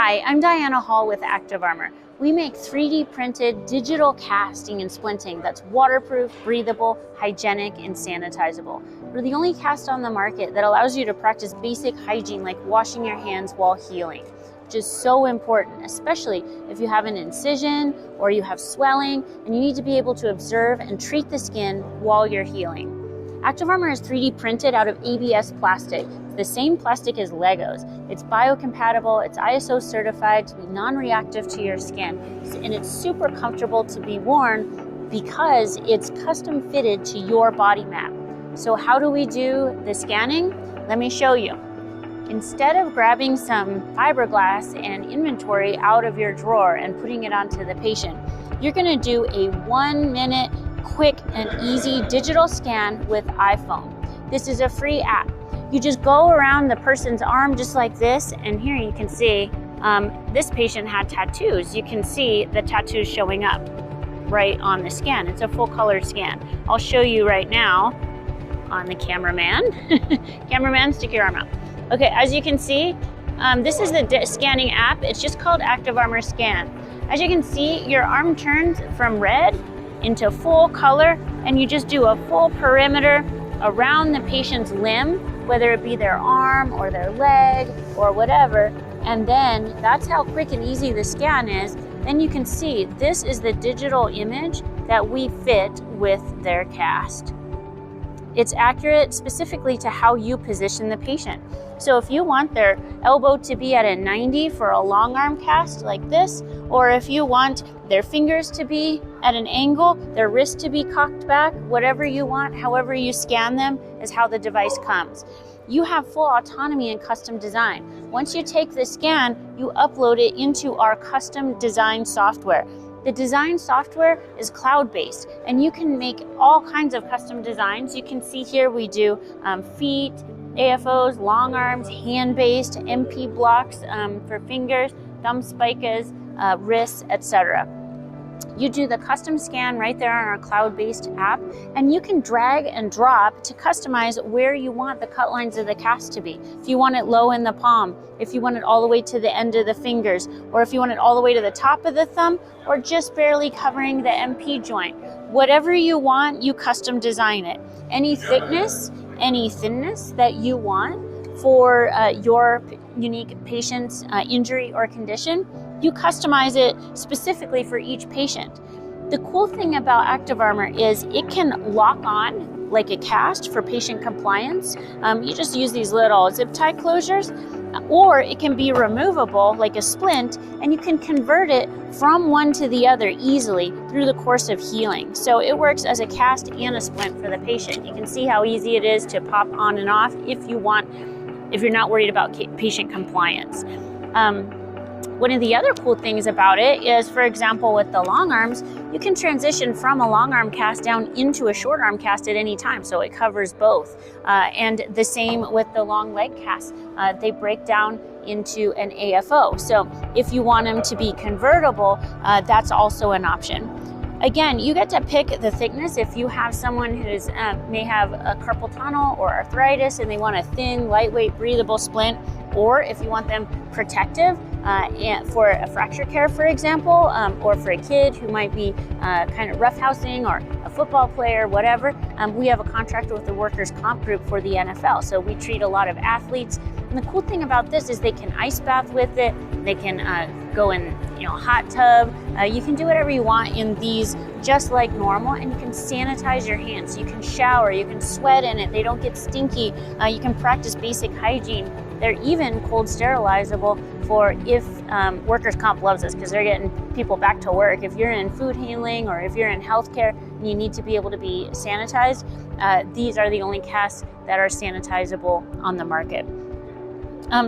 Hi, I'm Diana Hall with ActivArmor. We make 3D printed digital casting and splinting that's waterproof, breathable, hygienic, and sanitizable. We're the only cast on the market that allows you to practice basic hygiene like washing your hands while healing, which is so important, especially if you have an incision or you have swelling and you need to be able to observe and treat the skin while you're healing. ActivArmor is 3D printed out of ABS plastic. It's the same plastic as Legos. It's biocompatible, it's ISO certified to be non-reactive to your skin, and it's super comfortable to be worn because it's custom fitted to your body map. So how do we do the scanning? Let me show you. Instead of grabbing some fiberglass and inventory out of your drawer and putting it onto the patient, you're gonna do a 1-minute quick and easy digital scan with iPhone. This is a free app. You just go around the person's arm just like this, and here you can see this patient had tattoos. You can see the tattoos showing up right on the scan. It's a full color scan. I'll show you right now on the cameraman. Cameraman, stick your arm out. Okay, as you can see, this is the scanning app. It's just called ActivArmor Scan. As you can see, your arm turns from red into full color, and you just do a full perimeter around the patient's limb, whether it be their arm or their leg or whatever, and then that's how quick and easy the scan is. Then you can see this is the digital image that we fit with their cast. It's accurate specifically to how you position the patient. So if you want their elbow to be at a 90 for a long arm cast like this, or if you want their fingers to be at an angle, their wrist to be cocked back, whatever you want, however you scan them is how the device comes. You have full autonomy and custom design. Once you take the scan, you upload it into our custom design software. The design software is cloud-based, and you can make all kinds of custom designs. You can see here we do feet, AFOs, long arms, hand-based, MP blocks for fingers, thumb spicas, wrists, etc. You do the custom scan right there on our cloud-based app, and you can drag and drop to customize where you want the cut lines of the cast to be. If you want it low in the palm, if you want it all the way to the end of the fingers, or if you want it all the way to the top of the thumb, or just barely covering the MP joint. Whatever you want, you custom design it. Any thickness, any thinness that you want for your unique patient's injury or condition, you customize it specifically for each patient. The cool thing about ActivArmor is it can lock on like a cast for patient compliance. You just use these little zip tie closures, or it can be removable like a splint, and you can convert it from one to the other easily through the course of healing. So it works as a cast and a splint for the patient. You can see how easy it is to pop on and off if you're not worried about patient compliance. One of the other cool things about it is, for example, with the long arms, you can transition from a long arm cast down into a short arm cast at any time, so it covers both. And the same with the long leg casts. They break down into an AFO. So if you want them to be convertible, that's also an option. Again, you get to pick the thickness. If you have someone who may have a carpal tunnel or arthritis and they want a thin, lightweight, breathable splint, or if you want them protective for a fracture care, for example, or for a kid who might be kind of roughhousing, or a football player, whatever, we have a contract with the workers' comp group for the NFL. So we treat a lot of athletes. And the cool thing about this is they can ice bath with it. They can go in, hot tub. You can do whatever you want in these just like normal, and you can sanitize your hands. You can shower, you can sweat in it. They don't get stinky. You can practice basic hygiene. They're even cold sterilizable for if workers' comp loves us, because they're getting people back to work. If you're in food handling or if you're in healthcare and you need to be able to be sanitized, these are the only casts that are sanitizable on the market.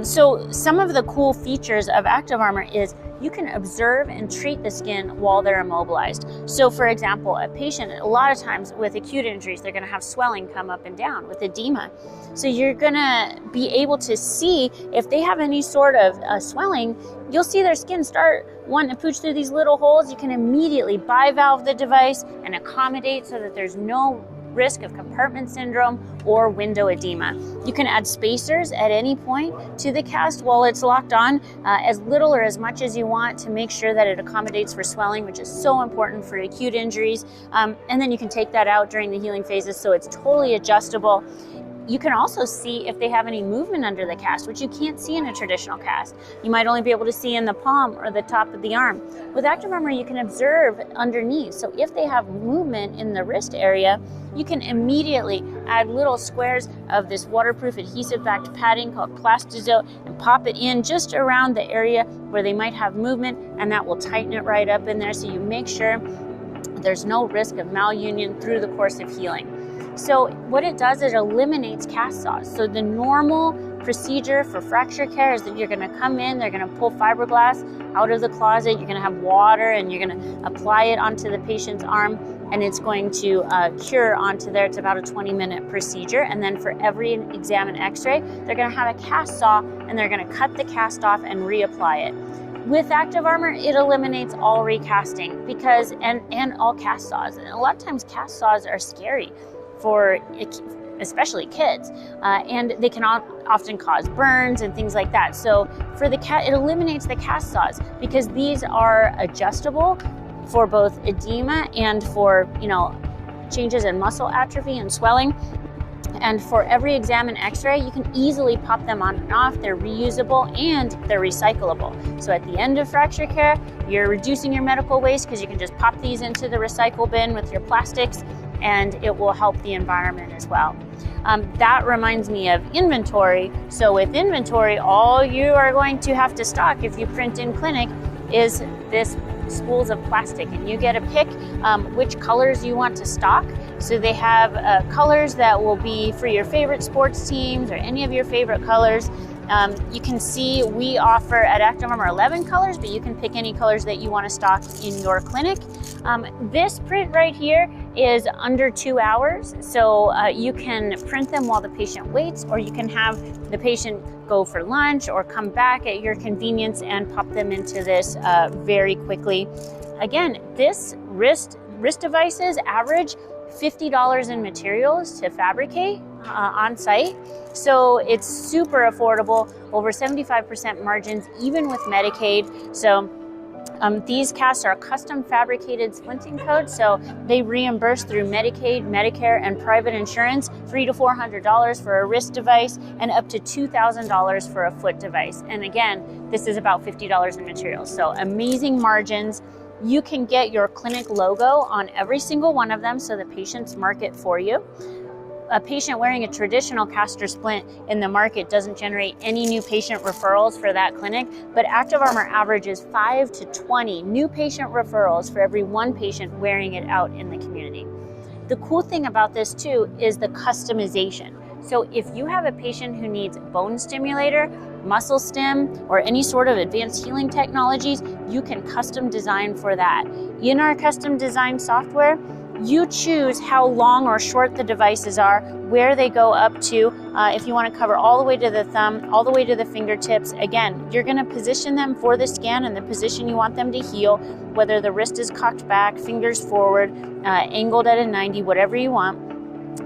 So some of the cool features of ActivArmor is you can observe and treat the skin while they're immobilized. So for example, a patient, a lot of times with acute injuries, they're gonna have swelling come up and down with edema. So you're gonna be able to see if they have any sort of swelling. You'll see their skin start wanting to pooch through these little holes. You can immediately bivalve the device and accommodate so that there's no risk of compartment syndrome or window edema. You can add spacers at any point to the cast while it's locked on, as little or as much as you want, to make sure that it accommodates for swelling, which is so important for acute injuries. And then you can take that out during the healing phases, so it's totally adjustable. You can also see if they have any movement under the cast, which you can't see in a traditional cast. You might only be able to see in the palm or the top of the arm. With ActivArmor, you can observe underneath. So if they have movement in the wrist area, you can immediately add little squares of this waterproof adhesive-backed padding called Plastizote and pop it in just around the area where they might have movement, and that will tighten it right up in there, so you make sure there's no risk of malunion through the course of healing. So what it does is it eliminates cast saws. So the normal procedure for fracture care is that you're going to come in, they're going to pull fiberglass out of the closet, you're going to have water, and you're going to apply it onto the patient's arm, and it's going to cure onto there. It's about a 20-minute procedure. And then for every exam and x-ray, they're going to have a cast saw, and they're going to cut the cast off and reapply it. With ActivArmor, it eliminates all recasting because and all cast saws. And a lot of times cast saws are scary for especially kids, and they can often cause burns and things like that. So for the it eliminates the cast saws because these are adjustable for both edema and for changes in muscle atrophy and swelling. And for every exam and x-ray, you can easily pop them on and off. They're reusable and they're recyclable. So at the end of fracture care, you're reducing your medical waste because you can just pop these into the recycle bin with your plastics, and it will help the environment as well. That reminds me of inventory. So with inventory, all you are going to have to stock if you print in clinic is this spools of plastic, and you get to pick which colors you want to stock. So they have colors that will be for your favorite sports teams or any of your favorite colors. You can see we offer at ActivArmor 11 colors, but you can pick any colors that you want to stock in your clinic. This print right here is under 2 hours, so you can print them while the patient waits, or you can have the patient go for lunch or come back at your convenience and pop them into this very quickly. Again, this wrist devices average $50 in materials to fabricate on site. So it's super affordable, over 75% margins, even with Medicaid. So these casts are custom fabricated splinting codes, so they reimburse through Medicaid, Medicare, and private insurance, $300 to $400 for a wrist device and up to $2,000 for a foot device. And again, this is about $50 in materials, so amazing margins. You can get your clinic logo on every single one of them, so the patients mark it for you. A patient wearing a traditional cast or splint in the market doesn't generate any new patient referrals for that clinic, but ActivArmor averages 5 to 20 new patient referrals for every one patient wearing it out in the community. The cool thing about this too is the customization. So if you have a patient who needs bone stimulator, muscle stim, or any sort of advanced healing technologies, you can custom design for that. In our custom design software, you choose how long or short the devices are, where they go up to. If you want to cover all the way to the thumb, all the way to the fingertips, again, you're going to position them for the scan in the position you want them to heal, whether the wrist is cocked back, fingers forward, angled at a 90, whatever you want.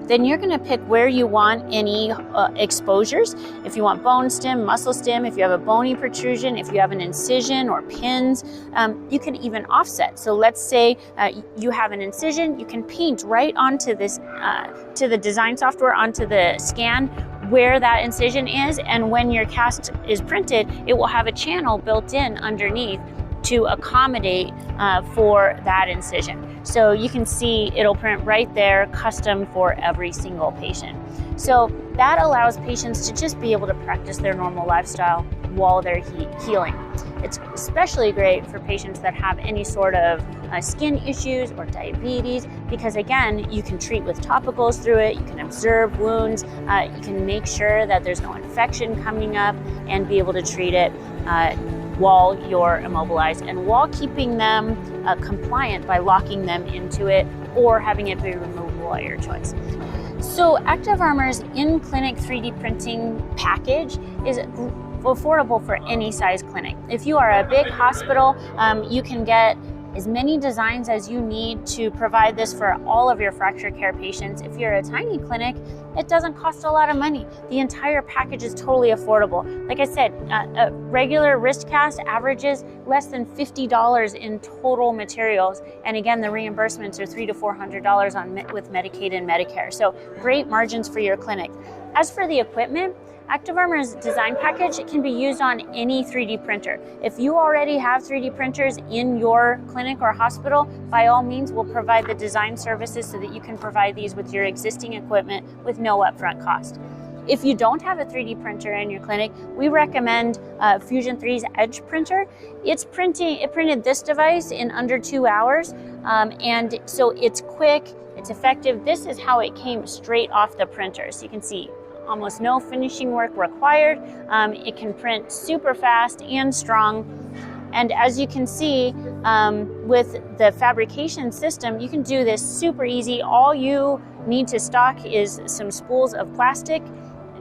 Then you're going to pick where you want any exposures. If you want bone stim, muscle stim, if you have a bony protrusion, if you have an incision or pins, you can even offset. So let's say you have an incision, you can paint right onto this, to the design software, onto the scan, where that incision is, and when your cast is printed, it will have a channel built in underneath to accommodate for that incision. So you can see it'll print right there, custom for every single patient. So that allows patients to just be able to practice their normal lifestyle while they're healing. It's especially great for patients that have any sort of skin issues or diabetes, because again, you can treat with topicals through it, you can observe wounds, you can make sure that there's no infection coming up and be able to treat it while you're immobilized and while keeping them compliant by locking them into it or having it be removable at your choice. So ActivArmor's in-clinic 3D printing package is affordable for any size clinic. If you are a big hospital, you can get as many designs as you need to provide this for all of your fracture care patients. If you're a tiny clinic, it doesn't cost a lot of money. The entire package is totally affordable. Like I said, a regular wrist cast averages less than $50 in total materials. And again, the reimbursements are $300 to $400 with Medicaid and Medicare. So great margins for your clinic. As for the equipment, ActivArmor's design package can be used on any 3D printer. If you already have 3D printers in your clinic or hospital, by all means, we'll provide the design services so that you can provide these with your existing equipment with no upfront cost. If you don't have a 3D printer in your clinic, we recommend Fusion 3's Edge printer. It printed this device in under 2 hours, and so it's quick, it's effective. This is how it came straight off the printer. So you can see almost no finishing work required. It can print super fast and strong. And as you can see, with the fabrication system, you can do this super easy. All you need to stock is some spools of plastic,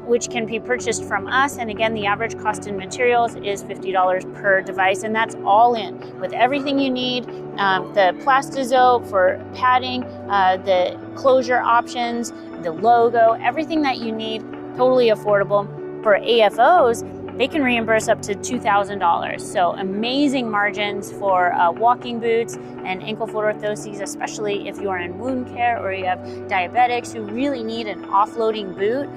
which can be purchased from us. And again, the average cost in materials is $50 per device, and that's all in with everything you need. The Plastizote for padding, the closure options, the logo, everything that you need, totally affordable. For AFOs, they can reimburse up to $2,000. So amazing margins for walking boots and ankle foot orthoses, especially if you are in wound care or you have diabetics who really need an offloading boot.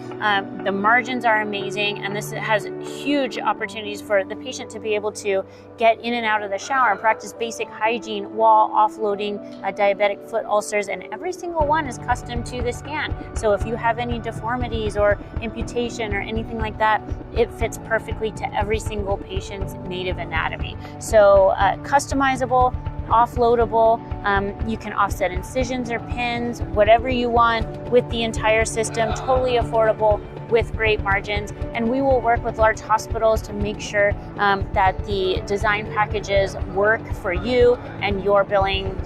The margins are amazing, and this has huge opportunities for the patient to be able to get in and out of the shower and practice basic hygiene while offloading diabetic foot ulcers, and every single one is custom to the scan. So if you have any deformities or amputation or anything like that, it fits perfectly to every single patient's native anatomy. So customizable, offloadable, you can offset incisions or pins, whatever you want with the entire system, totally affordable with great margins. And we will work with large hospitals to make sure that the design packages work for you and your billing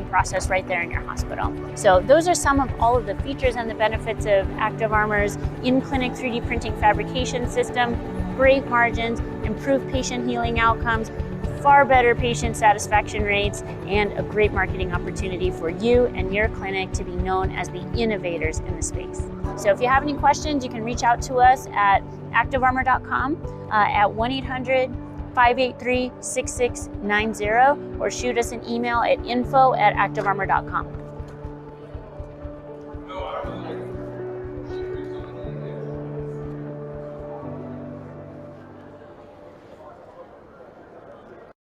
process right there in your hospital. So those are some of all of the features and the benefits of ActivArmor's in-clinic 3D printing fabrication system. Great margins, improved patient healing outcomes, far better patient satisfaction rates, and a great marketing opportunity for you and your clinic to be known as the innovators in the space. So if you have any questions, you can reach out to us at ActivArmor.com at 1-800-583-6690, or shoot us an email at info@ActivArmor.com.